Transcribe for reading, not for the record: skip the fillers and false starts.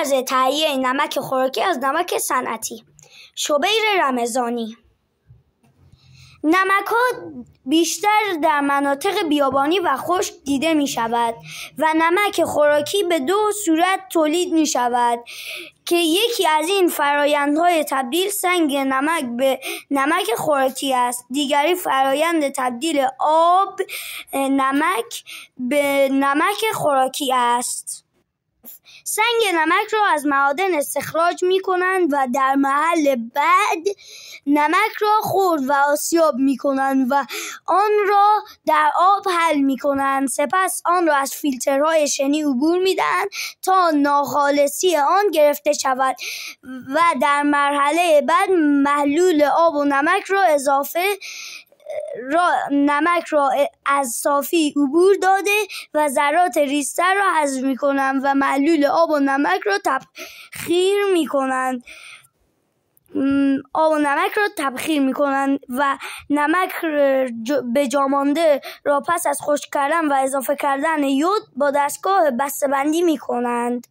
طرز تهیه نمک خوراکی از نمک صنعتی. شبیر رمضانی: نمک‌ها بیشتر در مناطق بیابانی و خشک دیده می شود و نمک خوراکی به دو صورت تولید می شود که یکی از این فرایندهای تبدیل سنگ نمک به نمک خوراکی است. دیگری فرایند تبدیل آب نمک به نمک خوراکی است. سنگ نمک را از معادن استخراج می کنند و در مرحله بعد نمک را خرد و آسیاب می کنند و آن را در آب حل می کنند. سپس آن را از فیلترهای شنی عبور می دهند تا ناخالصی آن گرفته شود و در مرحله بعد محلول آب و نمک را از صافی عبور داده و ذرات ریزتر را حذف می کنند و محلول آب و نمک را تبخیر می کنند و نمک به جا مانده را پس از خشک کردن و اضافه کردن یود با دستگاه بسته‌بندی می کنند.